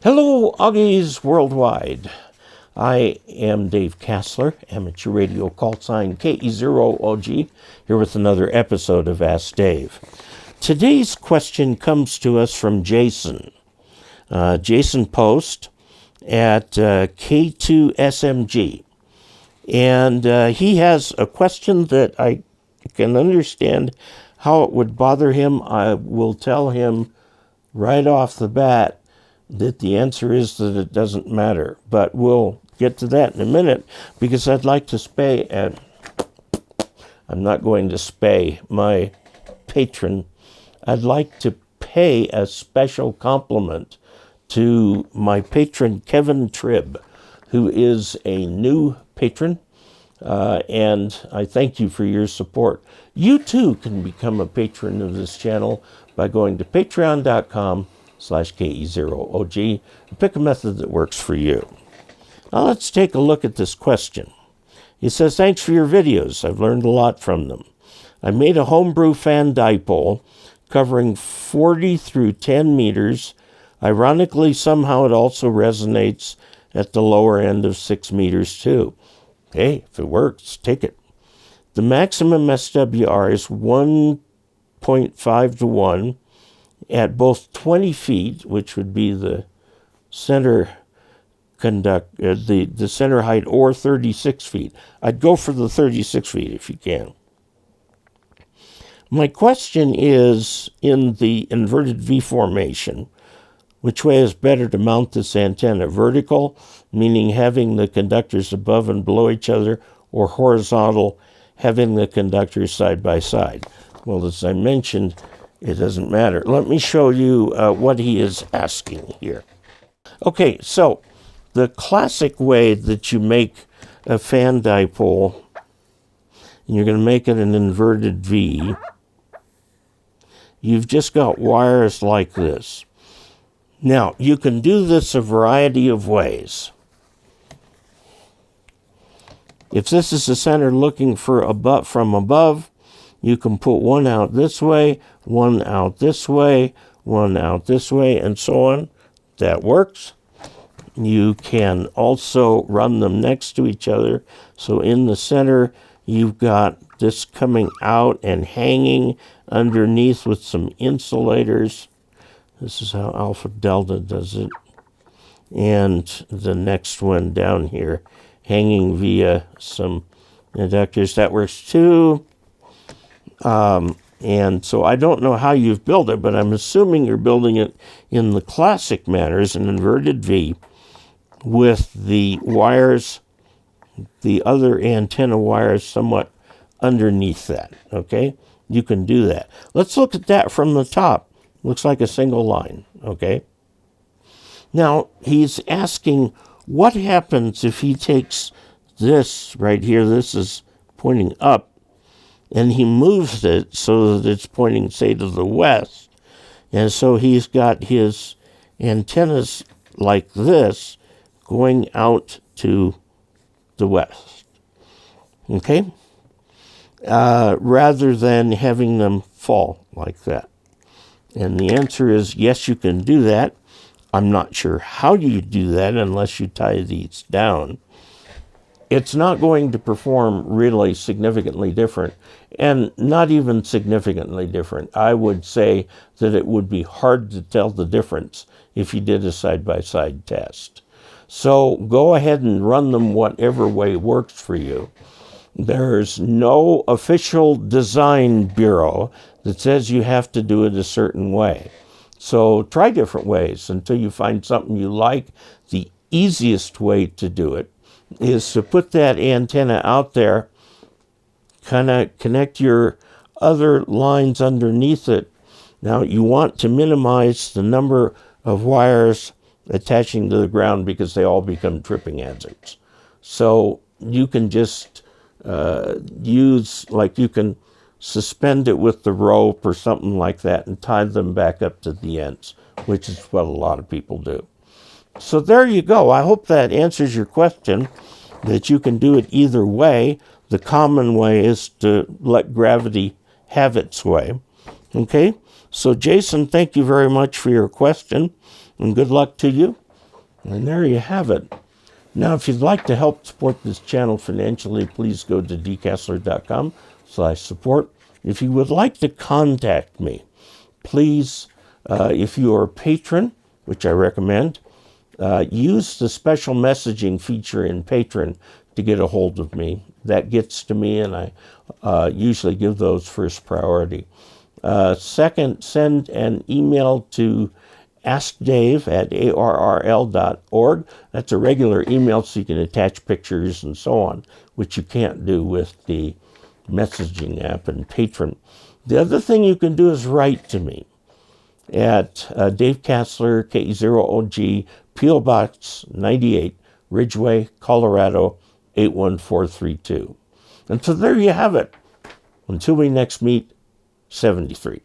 Hello, Augies Worldwide. I am Dave Kassler, amateur radio call sign KE0OG, here with another episode of Ask Dave. Today's question comes to us from Jason. Jason Post at K2SMG. And he has a question that I can understand how it would bother him. I will tell him right off the bat that the answer is that it doesn't matter. But we'll get to that in a minute, because I'd like to spay, and I'm not going to spay my patron. I'd like to pay a special compliment to my patron, Kevin Tribb, who is a new patron, and I thank you for your support. You too can become a patron of this channel by going to patreon.com/KE0OG and pick a method that works for you. Now let's take a look at this question. He says, thanks for your videos. I've learned a lot from them. I made a homebrew fan dipole covering 40 through 10 meters. Ironically, somehow it also resonates at the lower end of 6 meters too. Hey, if it works, take it. The maximum SWR is 1.5 to 1 at both 20 feet, which would be the center the center height, or 36 feet. I'd go for the 36 feet if you can. My question is, in the inverted V formation, which way is better to mount this antenna? Vertical, meaning having the conductors above and below each other, or horizontal, having the conductors side by side? Well, as I mentioned, it doesn't matter. Let me show you what he is asking here. Okay, so the classic way that you make a fan dipole, and you're going to make it an inverted V, you've just got wires like this. Now, you can do this a variety of ways. If this is the center looking for from above, you can put one out this way, one out this way, one out this way, and so on. That works. You can also run them next to each other. So in the center, you've got this coming out and hanging underneath with some insulators. This is how Alpha Delta does it. And the next one down here, hanging via some inductors. That works too. And so I don't know how you've built it, but I'm assuming you're building it in the classic manner as an inverted V with the wires, the other antenna wires somewhat underneath that, okay? You can do that. Let's look at that from the top. Looks like a single line, okay? Now, he's asking, what happens if he takes this right here, this is pointing up, and he moves it so that it's pointing, say, to the west. And so he's got his antennas like this going out to the west. Okay? Rather than having them fall like that. And the answer is yes, you can do that. I'm not sure how you do that unless you tie these down. It's not going to perform really significantly different, and not even significantly different. I would say that it would be hard to tell the difference if you did a side-by-side test. So go ahead and run them whatever way works for you. There's no official design bureau that says you have to do it a certain way. So try different ways until you find something you like. The easiest way to do it is to put that antenna out there, kind of connect your other lines underneath it. Now, you want to minimize the number of wires attaching to the ground because they all become tripping hazards. So you can just you can suspend it with the rope or something like that and tie them back up to the ends, which is what a lot of people do. So there you go. I hope that answers your question, that you can do it either way. The common way is to let gravity have its way. Okay? So Jason, thank you very much for your question, and good luck to you. And there you have it. Now, if you'd like to help support this channel financially, please go to dcasler.com/support. If you would like to contact me, please, if you are a patron, which I recommend, use the special messaging feature in Patreon to get a hold of me. That gets to me, and I usually give those first priority. Second, send an email to askdave@arrl.org. That's a regular email, so you can attach pictures and so on, which you can't do with the messaging app and Patreon. The other thing you can do is write to me at Dave Kassler, KE0OG, P.O. Box 98, Ridgeway, Colorado, 81432. And so there you have it. Until we next meet, 73.